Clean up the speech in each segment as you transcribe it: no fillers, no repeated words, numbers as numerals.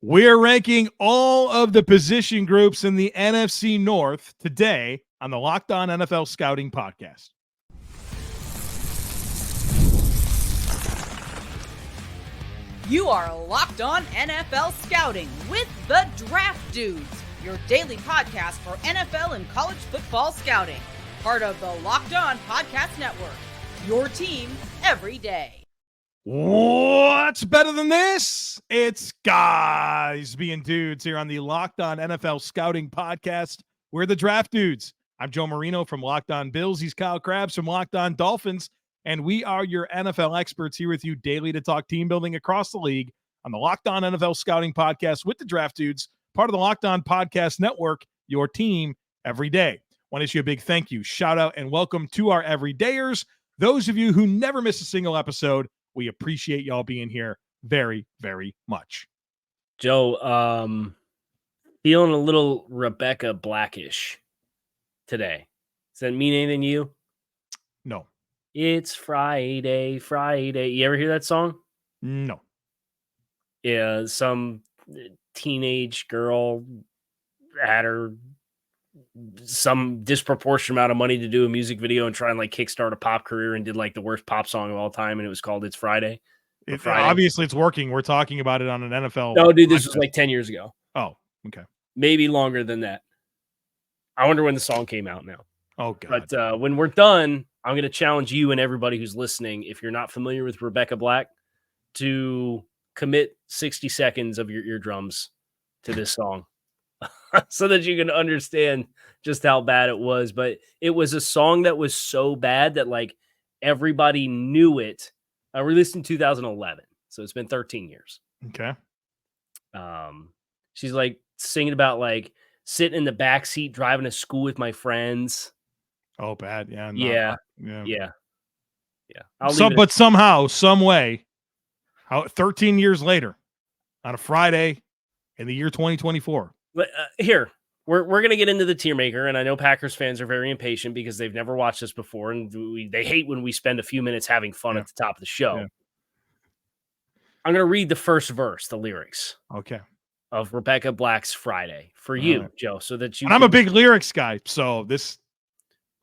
We're ranking all of the position groups in the NFC North today on the Locked On NFL Scouting Podcast. You are Locked On NFL Scouting with the Draft Dudes, your daily podcast for NFL and college football scouting. Part of the Locked On Podcast Network, your team every day. What's better than this? It's guys being dudes here on the Locked On NFL Scouting Podcast. We're the Draft Dudes. I'm Joe Marino from Locked On Bills. He's Kyle Crabbs from Locked On Dolphins. And we are your NFL experts here with you daily to talk team building across the league on the Locked On NFL Scouting Podcast with the Draft Dudes, part of the Locked On Podcast Network, your team every day. Want to issue a big thank you, shout out, and welcome to our everydayers. Those of you who never miss a single episode, we appreciate y'all being here very, very much. Joe, feeling a little Rebecca Blackish today. Does that mean anything to you? No. It's Friday. You ever hear that song? No. Yeah, some teenage girl had some disproportionate amount of money to do a music video and try and like kickstart a pop career and did like the worst pop song of all time, and it was called It's Friday. Obviously it's working. We're talking about it on an NFL. No, dude, this was like 10 years ago. Oh, okay. Maybe longer than that. I wonder when the song came out now. Oh, God. But when we're done, I'm going to challenge you and everybody who's listening, if you're not familiar with Rebecca Black, to commit 60 seconds of your eardrums to this song so that you can understand just how bad it was. But it was a song that was so bad that like everybody knew it. Released in 2011. So it's been 13 years. Okay. She's like singing about like sitting in the back seat, driving to school with my friends. Oh, bad. Yeah. Yeah. But somehow, some way, 13 years later, on a Friday in the year 2024. Here, we're going to get into the tier maker, and I know Packers fans are very impatient because they've never watched this before, and they hate when we spend a few minutes having fun at the top of the show. Yeah. I'm going to read the first verse, the lyrics. Okay. Of Rebecca Black's Friday for you, right, Joe, so that you. And I'm a big lyrics guy, so this.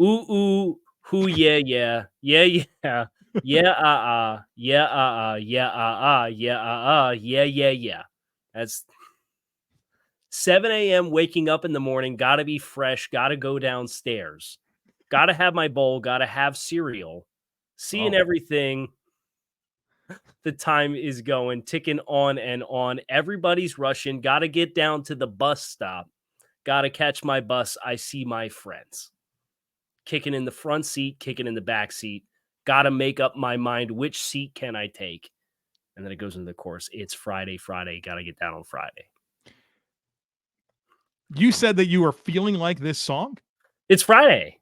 Ooh, hoo, yeah, yeah, yeah, yeah, yeah, yeah, yeah. That's 7 a.m. waking up in the morning. Got to be fresh. Got to go downstairs. Got to have my bowl. Got to have cereal. Seeing everything. The time is going, ticking on and on. Everybody's rushing. Got to get down to the bus stop. Got to catch my bus. I see my friends. Kicking in the front seat, kicking in the back seat. Got to make up my mind. Which seat can I take? And then it goes into the chorus. It's Friday. Got to get down on Friday. You said that you were feeling like this song? It's Friday.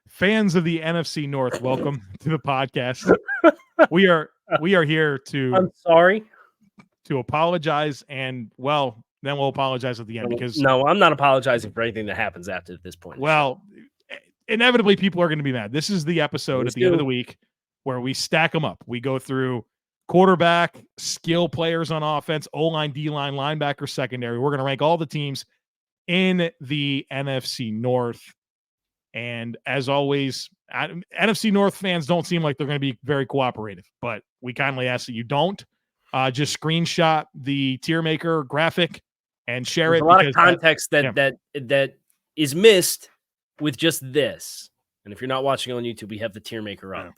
Fans of the NFC North, welcome to the podcast. We are here to. I'm sorry. To apologize, and well, then we'll apologize at the end because no, I'm not apologizing for anything that happens after this point. Well, inevitably, people are going to be mad. This is the episode at the end of the week where we stack them up. We go through quarterback, skill players on offense, O-line, D-line, linebacker, secondary. We're going to rank all the teams in the NFC North. And as always, NFC North fans don't seem like they're going to be very cooperative, but we kindly ask that you don't. Just screenshot the tier maker graphic and share it. A lot of context that is missed with just this. And if you're not watching on YouTube, we have the tier maker up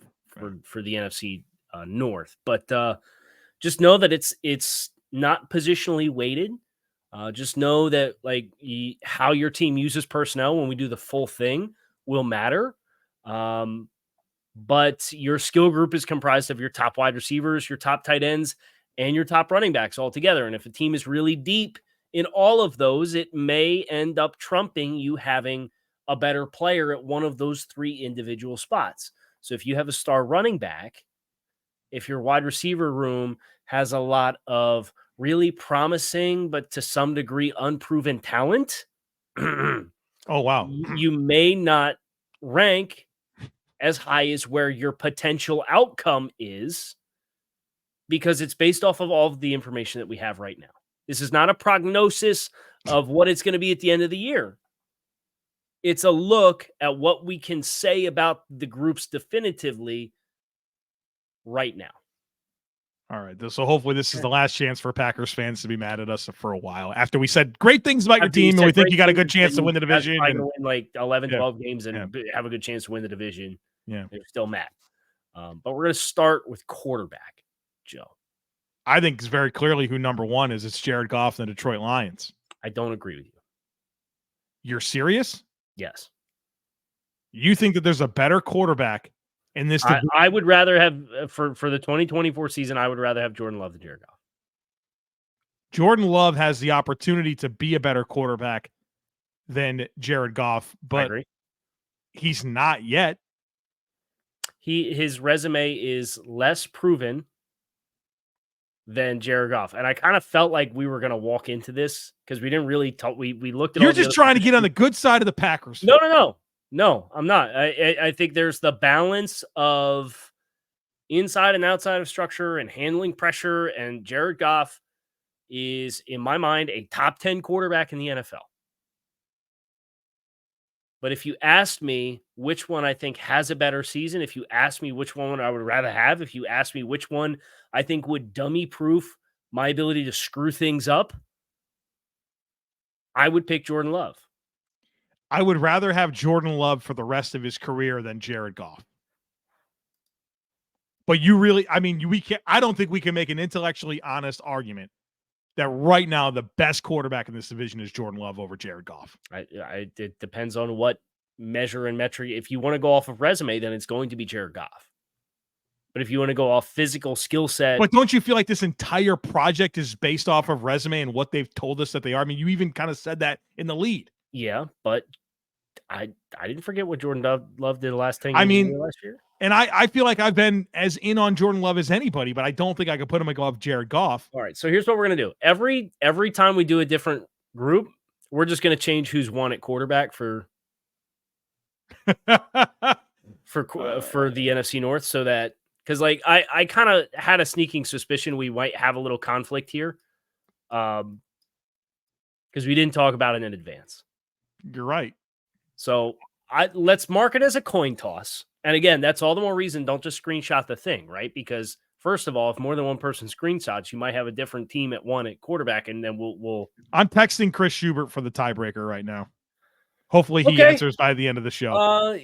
for the NFC North. But just know that it's not positionally weighted. Just know that like how your team uses personnel when we do the full thing will matter. But your skill group is comprised of your top wide receivers, your top tight ends, and your top running backs all together. And if a team is really deep in all of those, it may end up trumping you having a better player at one of those three individual spots. So if you have a star running back, if your wide receiver room has a lot of really promising, but to some degree unproven talent, oh, wow. You may not rank as high as where your potential outcome is because it's based off of all of the information that we have right now. This is not a prognosis of what it's going to be at the end of the year. It's a look at what we can say about the groups definitively right now. All right. So hopefully this is the last chance for Packers fans to be mad at us for a while after we said great things about your team and we think you got a good chance to win the division. And win like 11, 12 games and have a good chance to win the division. Yeah. They're still mad. But we're going to start with quarterback, Joe. I think it's very clearly who number one is. It's Jared Goff and the Detroit Lions. I don't agree with you. You're serious? Yes. You think that there's a better quarterback in this? I would rather have, for the 2024 season, I would rather have Jordan Love than Jared Goff. Jordan Love has the opportunity to be a better quarterback than Jared Goff, but he's not yet. His resume is less proven than Jared Goff. And I kind of felt like we were going to walk into this because we didn't really talk. We looked at You're just trying to get on the good side of the Packers. No, I'm not. I think there's the balance of inside and outside of structure and handling pressure. And Jared Goff is, in my mind, a top 10 quarterback in the NFL. But if you asked me which one I think has a better season, if you asked me which one I would rather have, if you asked me which one I think would dummy-proof my ability to screw things up, I would pick Jordan Love. I would rather have Jordan Love for the rest of his career than Jared Goff. But I don't think we can make an intellectually honest argument that right now the best quarterback in this division is Jordan Love over Jared Goff. It depends on what measure and metric. If you want to go off of resume, then it's going to be Jared Goff. But if you want to go off physical skill set. But don't you feel like this entire project is based off of resume and what they've told us that they are? I mean, you even kind of said that in the lead. Yeah, but I didn't forget what Jordan Love did the last 10 games last year. And I feel like I've been as in on Jordan Love as anybody, but I don't think I could put him above Jared Goff. All right, so here's what we're going to do. Every time we do a different group, we're just going to change who's won at quarterback for the NFC North, so that because like I kind of had a sneaking suspicion we might have a little conflict here, because we didn't talk about it in advance. You're right. So let's mark it as a coin toss. And again, that's all the more reason don't just screenshot the thing, right? Because first of all, if more than one person screenshots, you might have a different team at one at quarterback, and then we'll. I'm texting Chris Schubert for the tiebreaker right now. Hopefully he answers by the end of the show.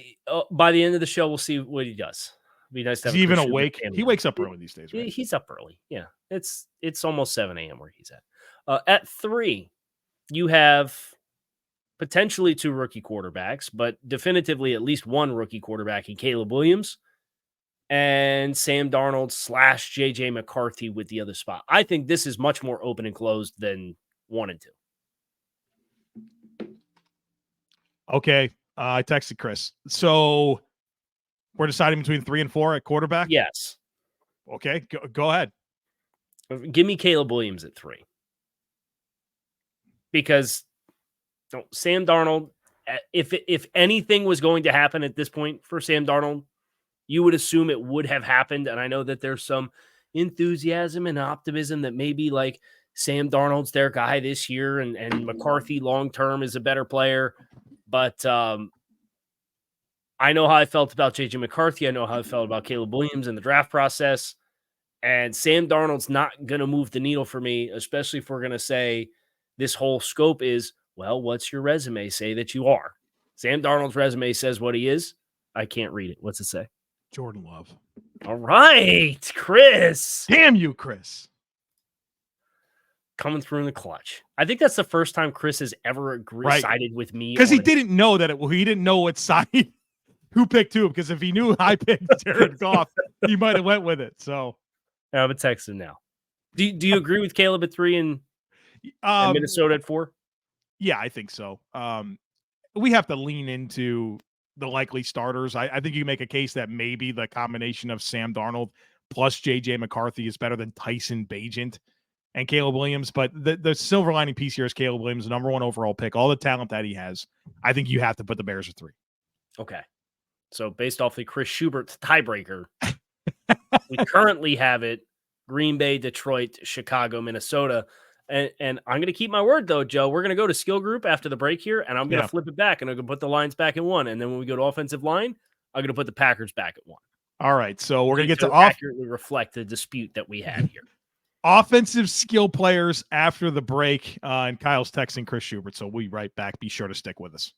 By the end of the show, we'll see what he does. It'd be nice to have. Is he even awake? He wakes up early these days, right? He's up early. Yeah, it's almost 7 a.m. where he's at. At 3, you have potentially 2 rookie quarterbacks, but definitively at least 1 rookie quarterback in Caleb Williams and Sam Darnold / JJ McCarthy with the other spot. I think this is much more open and closed than 1 and 2. Okay. I texted Chris. So we're deciding between 3 and 4 at quarterback? Yes. Okay. Go ahead. Give me Caleb Williams at 3. Because Sam Darnold, if anything was going to happen at this point for Sam Darnold, you would assume it would have happened. And I know that there's some enthusiasm and optimism that maybe like Sam Darnold's their guy this year and McCarthy long-term is a better player. But I know how I felt about JJ McCarthy. I know how I felt about Caleb Williams in the draft process. And Sam Darnold's not going to move the needle for me, especially if we're going to say this whole scope is, well, what's your resume say that you are? Sam Darnold's resume says what he is. I can't read it. What's it say? Jordan Love. All right, Chris. Damn you, Chris. Coming through in the clutch. I think that's the first time Chris has ever sided with me. Because he didn't know that he didn't know what side who picked who. Because if he knew I picked Jared Goff, he might have went with it. So I'm gonna text him now. Do you agree with Caleb at 3 and Minnesota at 4? Yeah, I think so. We have to lean into the likely starters. I think you make a case that maybe the combination of Sam Darnold plus JJ McCarthy is better than Tyson Bagent and Caleb Williams. But the silver lining piece here is Caleb Williams, the number 1 overall pick, all the talent that he has. I think you have to put the Bears at 3. Okay. So based off the Chris Schubert tiebreaker, we currently have it Green Bay, Detroit, Chicago, Minnesota. And I'm going to keep my word, though, Joe. We're going to go to skill group after the break here, and I'm going to flip it back, and I'm going to put the Lions back in 1. And then when we go to offensive line, I'm going to put the Packers back at 1. All right, so we're going to get to accurately reflect the dispute that we had here. Offensive skill players after the break, and Kyle's texting Chris Schubert, so we'll be right back. Be sure to stick with us.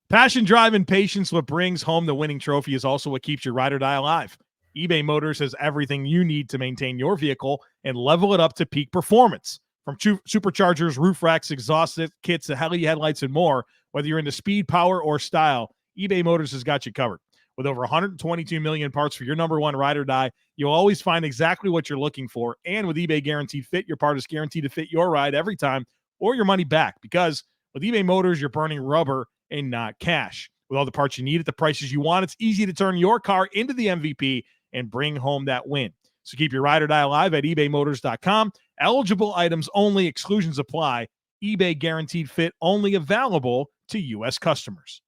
Passion, drive, and patience, what brings home the winning trophy, is also what keeps your ride or die alive. eBay Motors has everything you need to maintain your vehicle and level it up to peak performance. From superchargers, roof racks, exhaust kits, to LED headlights, and more, whether you're into speed, power, or style, eBay Motors has got you covered. With over 122 million parts for your number one ride or die, you'll always find exactly what you're looking for. And with eBay Guaranteed Fit, your part is guaranteed to fit your ride every time or your money back. Because with eBay Motors, you're burning rubber and not cash. With all the parts you need at the prices you want, it's easy to turn your car into the MVP and bring home that win. So keep your ride or die alive at ebaymotors.com. Eligible items only. Exclusions apply. eBay Guaranteed Fit only available to U.S. customers.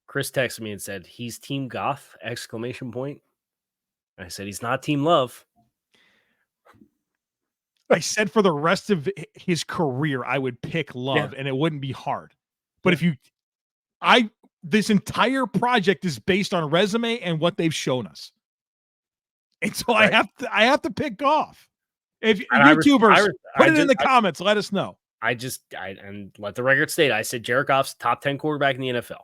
Chris texted me and said, he's Team Goff, ! I said, he's not Team Love. I said for the rest of his career, I would pick Love, and it wouldn't be hard. But this entire project is based on resume and what they've shown us. And so I have to pick Goff. If YouTubers put it in the comments, let us know. And let the record state, I said Jared Goff's top 10 quarterback in the NFL.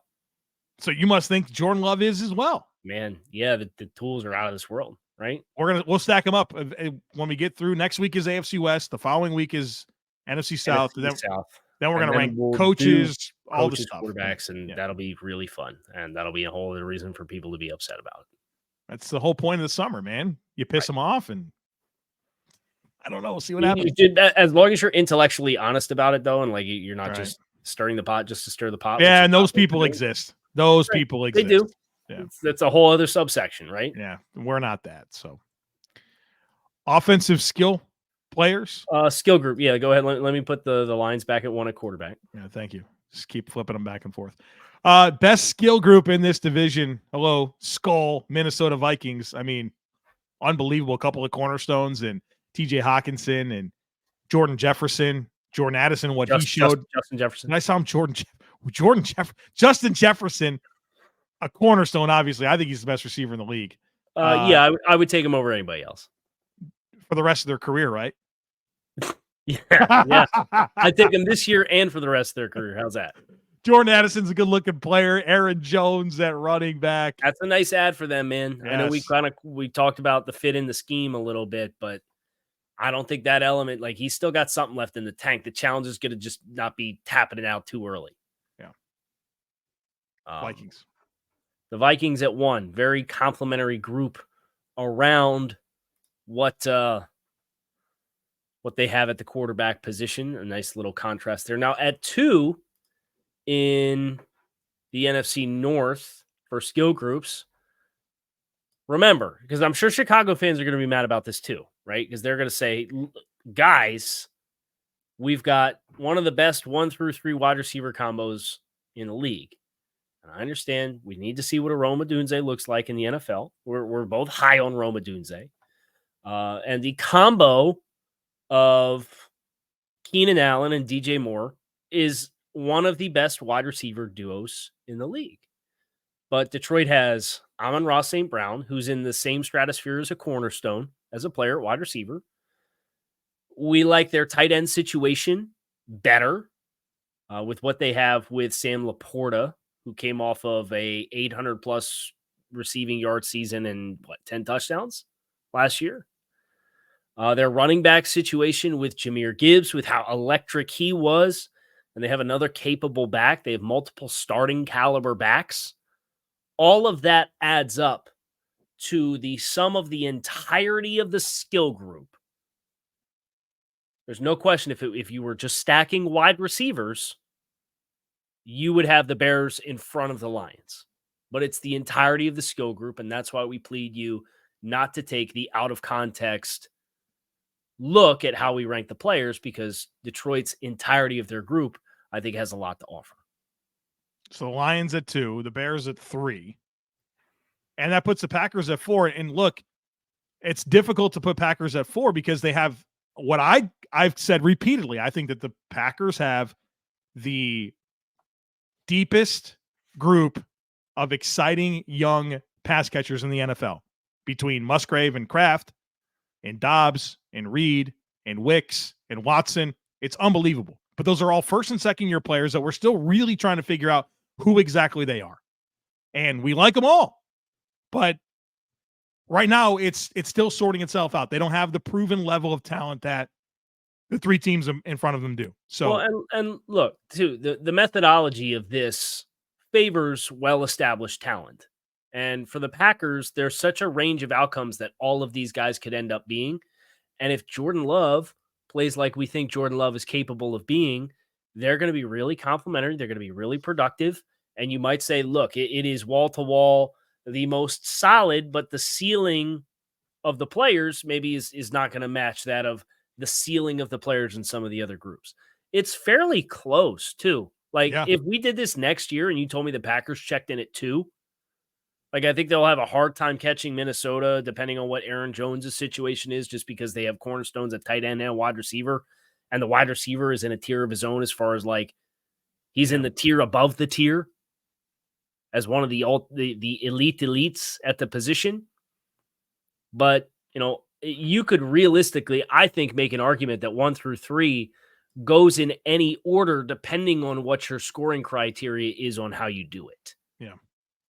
So you must think Jordan Love is as well. Man, yeah, the tools are out of this world, right? We'll stack them up when we get through. Next week is AFC West. The following week is NFC South. Then we're going to rank coaches, all the stuff, quarterbacks, and that'll be really fun. And that'll be a whole other reason for people to be upset about it. That's the whole point of the summer, man. You piss them off, and I don't know. We'll see what happens. As long as you're intellectually honest about it, though, and like you're not just stirring the pot just to stir the pot. Yeah, and those people exist. Those people exist. They do. Yeah. That's a whole other subsection, right? Yeah, we're not that. So, offensive skill players, skill group. Yeah, go ahead. Let me put the Lions back at 1 at quarterback. Yeah, thank you. Just keep flipping them back and forth. Best skill group in this division. Hello, Skull, Minnesota Vikings. I mean, unbelievable couple of cornerstones, and TJ Hockenson and Jordan Jefferson, Jordan Addison. He showed Justin Jefferson. And I saw him Justin Jefferson, a cornerstone. Obviously, I think he's the best receiver in the league. I would take him over anybody else for the rest of their career, right? yeah. I'd take him this year and for the rest of their career. How's that? Jordan Addison's a good-looking player. Aaron Jones at running back. That's a nice ad for them, man. Yes. I know we talked about the fit in the scheme a little bit, but I don't think that element, like, he's still got something left in the tank. The challenge is going to just not be tapping it out too early. Yeah. Vikings. The Vikings at 1, very complimentary group around what they have at the quarterback position. A nice little contrast there. Now at 2 in the NFC North for skill groups, remember, because I'm sure Chicago fans are going to be mad about this too, right? Because they're going to say, guys, we've got one of the best 1 through 3 wide receiver combos in the league. And I understand we need to see what a Rome Odunze looks like in the NFL. We're both high on Rome Odunze. And the combo of Keenan Allen and DJ Moore is one of the best wide receiver duos in the league. But Detroit has Amon-Ra St. Brown, who's in the same stratosphere as a cornerstone as a player, wide receiver. We like their tight end situation better with what they have with Sam Laporta, who came off of a 800-plus receiving yard season and 10 touchdowns last year. Their running back situation with Jahmyr Gibbs, with how electric he was, and they have another capable back. They have multiple starting caliber backs. All of that adds up to the sum of the entirety of the skill group. There's no question if you were just stacking wide receivers, you would have the Bears in front of the Lions. But it's the entirety of the skill group, and that's why we plead you not to take the out-of-context look at how we rank the players, because Detroit's entirety of their group, I think, has a lot to offer. So the Lions at 2, the Bears at 3. And that puts the Packers at 4. And look, it's difficult to put Packers at 4 because they have what I've said repeatedly. I think that the Packers have the deepest group of exciting young pass catchers in the NFL between Musgrave and Kraft and Doubs and Reed and Wicks and Watson. It's unbelievable. But those are all first and second year players that we're still really trying to figure out who exactly they are. And we like them all. But right now, it's still sorting itself out. They don't have the proven level of talent that the 3 teams in front of them do. So, well, and look, too, the methodology of this favors well-established talent. And for the Packers, there's such a range of outcomes that all of these guys could end up being. And if Jordan Love plays like we think Jordan Love is capable of being, they're going to be really complimentary. They're going to be really productive. And you might say, look, it is wall-to-wall, the most solid, but the ceiling of the players maybe is not going to match that of the ceiling of the players in some of the other groups. It's fairly close, too. Like, if we did this next year and you told me the Packers checked in at 2, like, I think they'll have a hard time catching Minnesota, depending on what Aaron Jones' situation is, just because they have cornerstones at tight end and wide receiver. And the wide receiver is in a tier of his own as far as, like, he's in the tier above the tier as one of the elite elites at the position. But, you know, you could realistically, I think, make an argument that 1 through 3 goes in any order depending on what your scoring criteria is on how you do it. Yeah.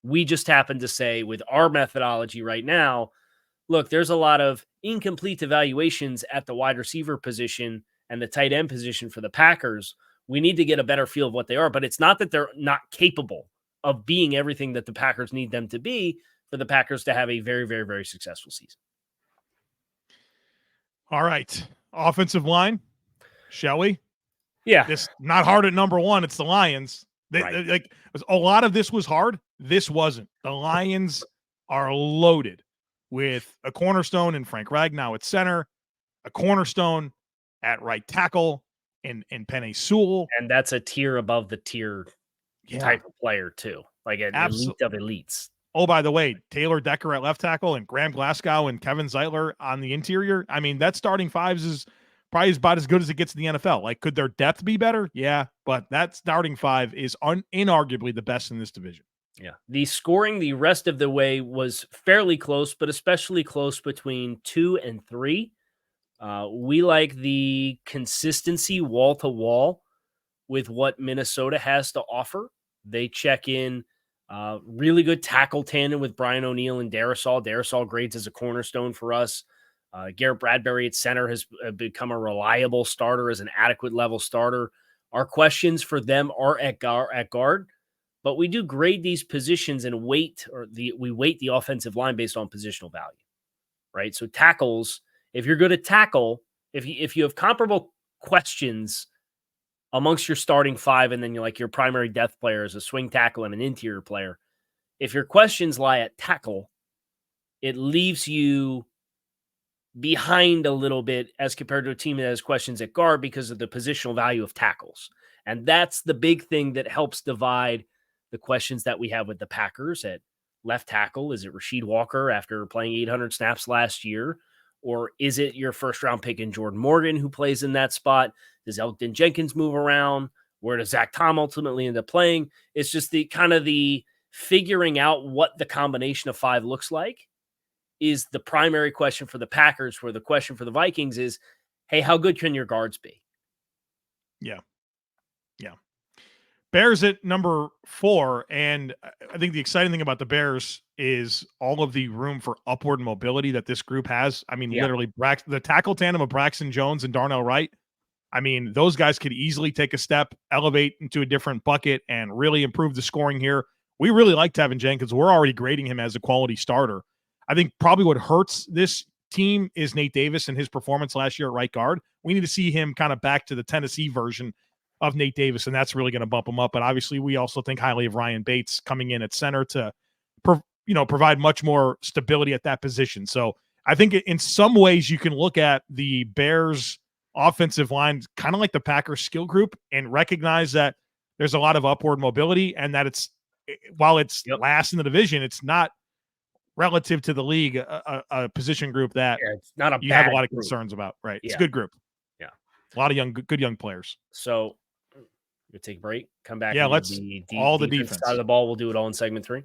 We just happen to say with our methodology right now, look, there's a lot of incomplete evaluations at the wide receiver position and the tight end position for the Packers. We need to get a better feel of what they are, but it's not that they're not capable of being everything that the Packers need them to be for the Packers to have a very, very, very successful season. All right. Offensive line, shall we? Yeah. This not hard at number 1. It's the Lions. Right. Like a lot of this was hard. This wasn't. The Lions are loaded with a cornerstone in Frank Ragnow at center, a cornerstone at right tackle in Penei Sewell. And that's a tier above the tier type of player too. Like an elite of elites. Oh, by the way, Taylor Decker at left tackle and Graham Glasgow and Kevin Zeitler on the interior. I mean, that starting 5s is probably about as good as it gets in the NFL. Like, could their depth be better? Yeah, but that starting 5 is inarguably the best in this division. Yeah. The scoring the rest of the way was fairly close, but especially close between 2 and 3. We like the consistency wall to wall with what Minnesota has to offer. They check in really good tackle tandem with Brian O'Neill and Darrisaw. Darrisaw grades as a cornerstone for us. Garrett Bradbury at center has become a reliable starter, as an adequate level starter. Our questions for them are at guard, but we do grade these positions and we weight the offensive line based on positional value, right? So tackles, if you're good at tackle, if you have comparable questions amongst your starting 5, and then you're like your primary depth player is a swing tackle and an interior player, if your questions lie at tackle, it leaves you behind a little bit as compared to a team that has questions at guard because of the positional value of tackles. And that's the big thing that helps divide the questions that we have with the Packers at left tackle. Is it Rasheed Walker after playing 800 snaps last year? Or is it your first round pick in Jordan Morgan who plays in that spot? Does Elgton Jenkins move around? Where does Zach Tom ultimately end up playing? It's just the kind of the figuring out what the combination of 5 looks like is the primary question for the Packers, where the question for the Vikings is, hey, how good can your guards be? Yeah. Yeah. Bears at number 4. And I think the exciting thing about the Bears is all of the room for upward mobility that this group has. I mean, literally the tackle tandem of Braxton Jones and Darnell Wright. I mean, those guys could easily take a step, elevate into a different bucket, and really improve the scoring here. We really like Tevin Jenkins. We're already grading him as a quality starter. I think probably what hurts this team is Nate Davis and his performance last year at right guard. We need to see him kind of back to the Tennessee version of Nate Davis, and that's really going to bump him up. But obviously, we also think highly of Ryan Bates coming in at center to provide much more stability at that position. So I think in some ways you can look at the Bears offensive line kind of like the Packers skill group and recognize that there's a lot of upward mobility, and that while it's last in the division, it's not relative to the league, a position group that it's not a you have a lot of group. concerns about. Right. It's Yeah. a good group. Yeah. A lot of good young players. So we'll take a break, come back. Yeah, and let's do all the defense defense side of the ball. We'll do it all in segment 3.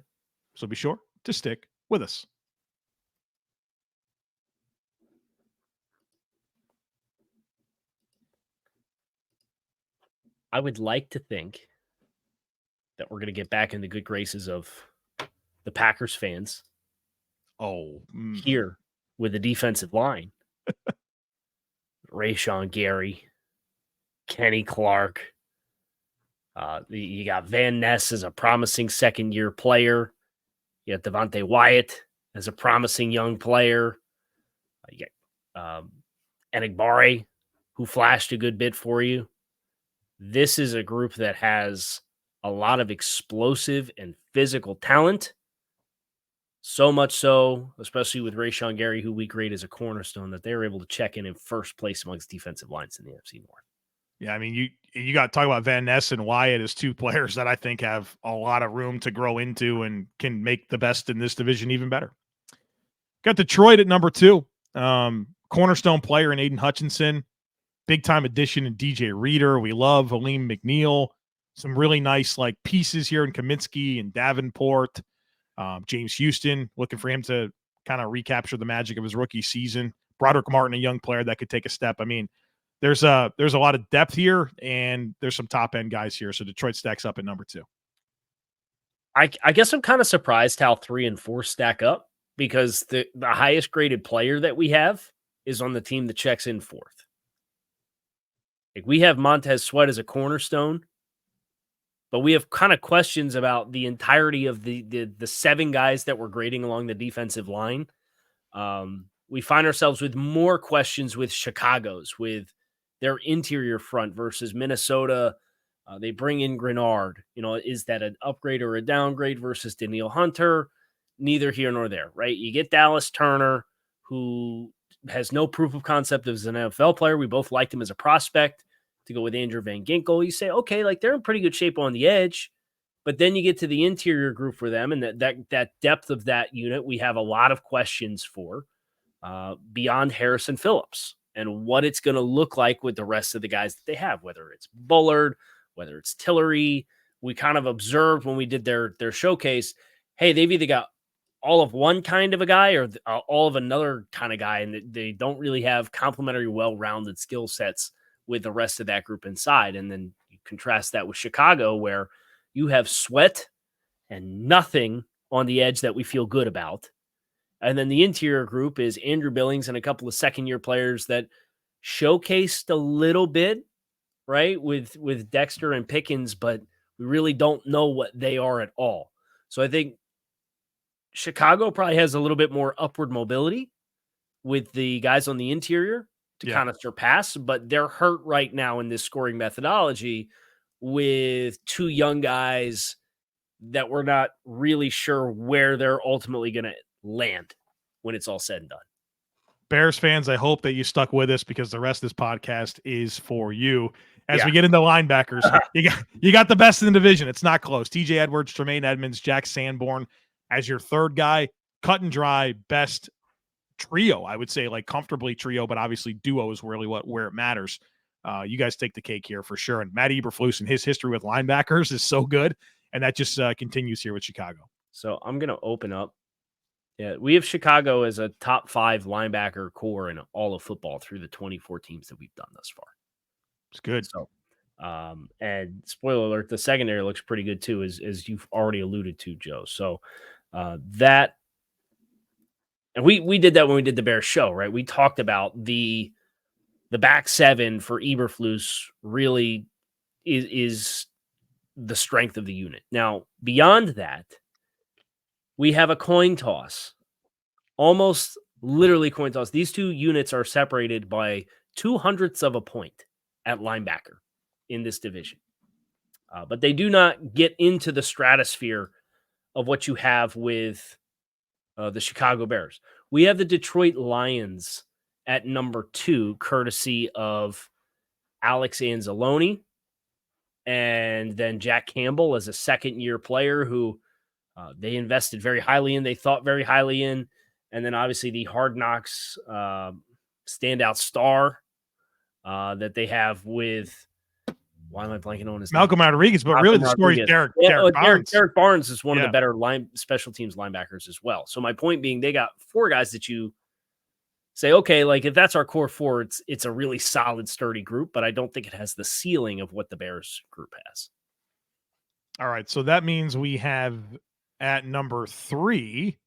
So be sure to stick with us. I would like to think that we're going to get back in the good graces of the Packers fans. Here with the defensive line. Rashawn Gary, Kenny Clark. You got Van Ness as a promising second-year player. You got Devontae Wyatt as a promising young player. You got Enigbare, who flashed a good bit for you. This is a group that has a lot of explosive and physical talent. So much so, especially with Rashawn Gary, who we grade as a cornerstone, that they were able to check in first place amongst defensive lines in the NFC North. Yeah, I mean, you got to talk about Van Ness and Wyatt as two players that I think have a lot of room to grow into and can make the best in this division even better. Got Detroit at number 2. Cornerstone player in Aidan Hutchinson. Big-time addition in DJ Reader. We love Aleem McNeil. Some really nice pieces here in Kaminsky and Davenport. James Houston, looking for him to kind of recapture the magic of his rookie season. Broderick Martin, a young player that could take a step. I mean, there's a lot of depth here, and there's some top-end guys here. So Detroit stacks up at number 2. I guess I'm kind of surprised how 3 and 4 stack up, because the highest graded player that we have is on the team that checks in 4th. We have Montez Sweat as a cornerstone, but we have kind of questions about the entirety of the 7 guys that we're grading along the defensive line. We find ourselves with more questions with Chicago's, with their interior front versus Minnesota. They bring in Grenard. Is that an upgrade or a downgrade versus Danielle Hunter? Neither here nor there, right? You get Dallas Turner, who has no proof of concept as an NFL player. We both liked him as a prospect. To go with Andrew Van Ginkel, you say, okay, they're in pretty good shape on the edge. But then you get to the interior group for them, and that depth of that unit, we have a lot of questions for beyond Harrison Phillips and what it's going to look like with the rest of the guys that they have, whether it's Bullard, whether it's Tillery. We kind of observed when we did their showcase, hey, they've either got all of one kind of a guy or all of another kind of guy, and they don't really have complementary, well-rounded skill sets with the rest of that group inside. And then you contrast that with Chicago, where you have Sweat and nothing on the edge that we feel good about. And then the interior group is Andrew Billings and a couple of second-year players that showcased a little bit, right, with Dexter and Pickens, but we really don't know what they are at all. So I think Chicago probably has a little bit more upward mobility with the guys on the interior to kind of surpass, but they're hurt right now in this scoring methodology with 2 young guys that we're not really sure where they're ultimately going to land when it's all said and done. Bears fans, I hope that you stuck with us, because the rest of this podcast is for you. As we get into linebackers, you got the best in the division. It's not close. TJ Edwards, Tremaine Edmonds, Jack Sanborn as your third guy. Cut and dry, best trio, I would say, comfortably trio, but obviously duo is really where it matters. You guys take the cake here for sure. And Matt Eberflus and his history with linebackers is so good, and that just continues here with Chicago. So I'm going to open up. Yeah, we have Chicago as a top 5 linebacker core in all of football through the 24 teams that we've done thus far. It's good. So, and spoiler alert, the secondary looks pretty good too, as you've already alluded to, Joe. So that. And we did that when we did the Bears show, right? We talked about the back 7 for Eberflus really is the strength of the unit. Now, beyond that, we have a coin toss, almost literally coin toss. These 2 units are separated by 0.02 of a point at linebacker in this division. But they do not get into the stratosphere of what you have with the Chicago Bears. We have the Detroit Lions at number 2, courtesy of Alex Anzalone, and then Jack Campbell as a second-year player who They invested very highly in, they thought very highly in. And then obviously the Hard Knocks standout star that they have with, why am I blanking on his Malcolm name? Rodriguez, but Malcolm really the story is Rodriguez. Derek Barnes. Derek Barnes is one of the better special teams linebackers as well. So my point being, they got 4 guys that you say, okay, like if that's our core 4, it's a really solid, sturdy group, but I don't think it has the ceiling of what the Bears group has. All right, so that means we have at number 3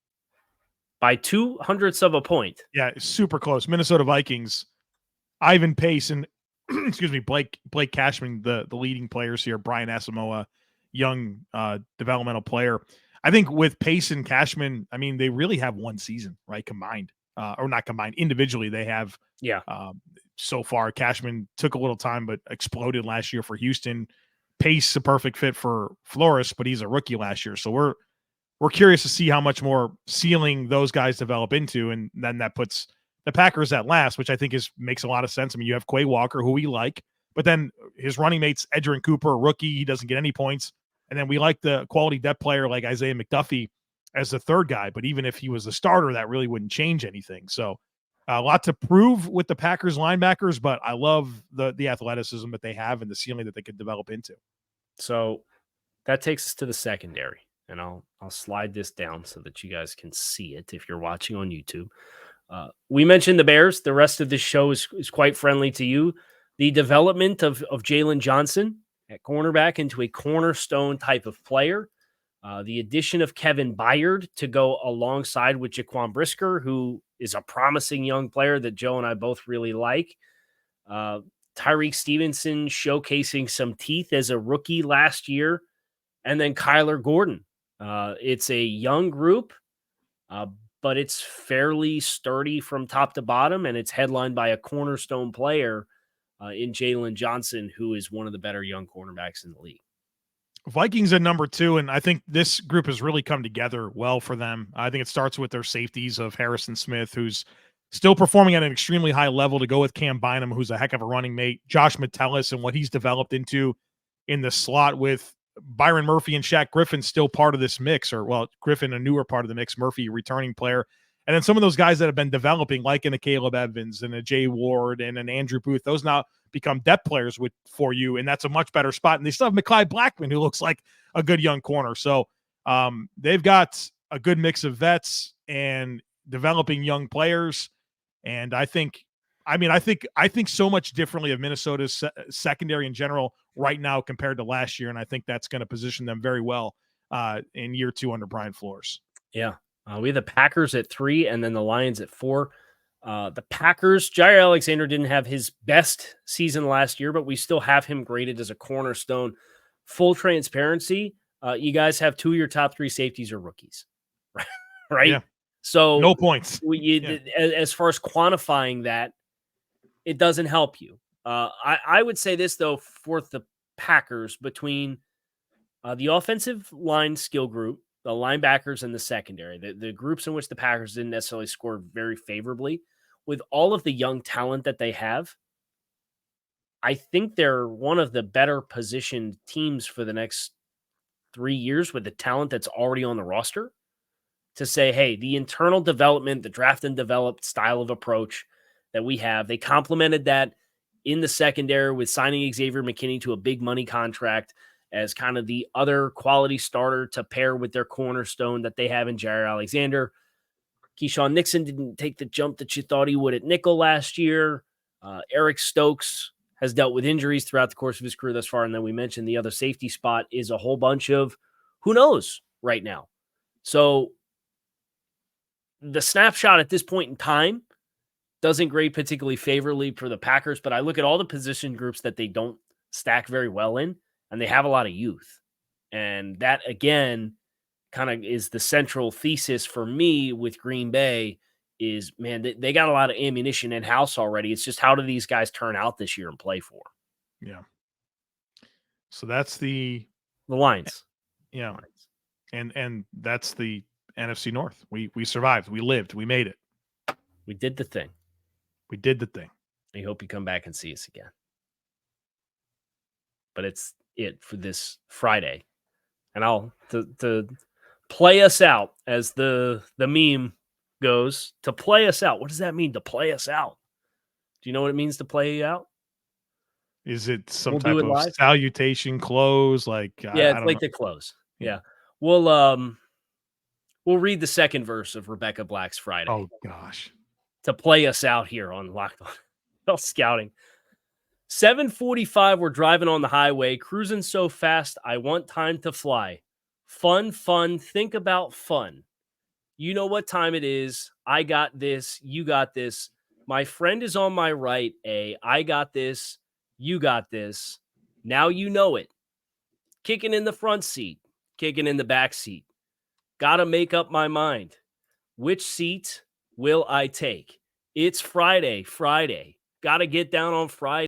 by 0.02 of a point. Yeah, super close. Minnesota Vikings, Ivan Pace and excuse me, Blake Cashman, the leading players here. Brian Asamoah, young developmental player. I think with Pace and Cashman, I mean, they really have one season, right? Combined, or not combined, individually, they have. Yeah. So far, Cashman took a little time, but exploded last year for Houston. Pace, a perfect fit for Flores, but he's a rookie last year. So we're curious to see how much more ceiling those guys develop into, and then that puts the Packers at last, which I think makes a lot of sense. I mean, you have Quay Walker, who we like, but then his running mates, Edgerrin Cooper, a rookie, he doesn't get any points. And then we like the quality depth player like Isaiah McDuffie as the third guy. But even if he was a starter, that really wouldn't change anything. So a lot to prove with the Packers linebackers, but I love the athleticism that they have and the ceiling that they could develop into. So that takes us to the secondary. And I'll slide this down so that you guys can see it if you're watching on YouTube. We mentioned the Bears. The rest of this show is quite friendly to you. The development of Jalen Johnson at cornerback into a cornerstone type of player. The addition of Kevin Byard to go alongside with Jaquan Brisker, who is a promising young player that Joe and I both really like. Tyreek Stevenson showcasing some teeth as a rookie last year. And then Kyler Gordon. It's a young group, but it's fairly sturdy from top to bottom, and it's headlined by a cornerstone player in Jalen Johnson, who is one of the better young cornerbacks in the league. Vikings at number 2, and I think this group has really come together well for them. I think it starts with their safeties of Harrison Smith, who's still performing at an extremely high level, to go with Cam Bynum, who's a heck of a running mate, Josh Metellus, and what he's developed into in the slot with Byron Murphy and Shaq Griffin still part of this mix, or well, Griffin a newer part of the mix, Murphy returning player. And then some of those guys that have been developing, like in a Caleb Evans and a Jay Ward and an Andrew Booth, those now become depth players for you, and that's a much better spot. And they still have Mekhi Blackman, who looks like a good young corner. So they've got a good mix of vets and developing young players. And I think so much differently of Minnesota's secondary in general right now compared to last year, and I think that's going to position them very well in year 2 under Brian Flores. Yeah. We have the Packers at 3 and then the Lions at 4. The Packers, Jaire Alexander didn't have his best season last year, but we still have him graded as a cornerstone. Full transparency, you guys have 2 of your top 3 safeties are rookies, right? Yeah. So no points. As far as quantifying that, it doesn't help you. I would say this, though, for the Packers, between the offensive line skill group, the linebackers, and the secondary, the groups in which the Packers didn't necessarily score very favorably, with all of the young talent that they have, I think they're one of the better positioned teams for the next 3 years with the talent that's already on the roster to say, hey, the internal development, the draft and developed style of approach that we have, they complemented that in the secondary with signing Xavier McKinney to a big money contract as kind of the other quality starter to pair with their cornerstone that they have in Jaire Alexander. Keyshawn Nixon didn't take the jump that you thought he would at nickel last year. Eric Stokes has dealt with injuries throughout the course of his career thus far. And then we mentioned the other safety spot is a whole bunch of who knows right now. So the snapshot at this point in time doesn't grade particularly favorably for the Packers, but I look at all the position groups that they don't stack very well in, and they have a lot of youth. And that, again, kind of is the central thesis for me with Green Bay is, man, they got a lot of ammunition in-house already. It's just how do these guys turn out this year and play for them? Yeah. So that's the Lions. Yeah. Lions. And that's the NFC North. We survived. We lived. We made it. We did the thing. We did the thing. I hope you come back and see us again. But it's it for this Friday. And I'll to play us out, as the meme goes. To play us out. What does that mean, to play us out? Do you know what it means to play you out? Is it some We'll type do it of live? salutation close? Like, Yeah, I it's don't like know. the close. Yeah. Yeah. We'll read the second verse of Rebecca Black's Friday Oh gosh. to play us out here on Locked On NFL Scouting. 7:45, we're driving on the highway, cruising so fast, I want time to fly. Fun, think about fun. You know what time it is. I got this. You got this. My friend is on my right. I got this. You got this. Now you know it. Kicking in the front seat, kicking in the back seat. Got to make up my mind. Which seat will I take? It's Friday. Got to get down on Friday.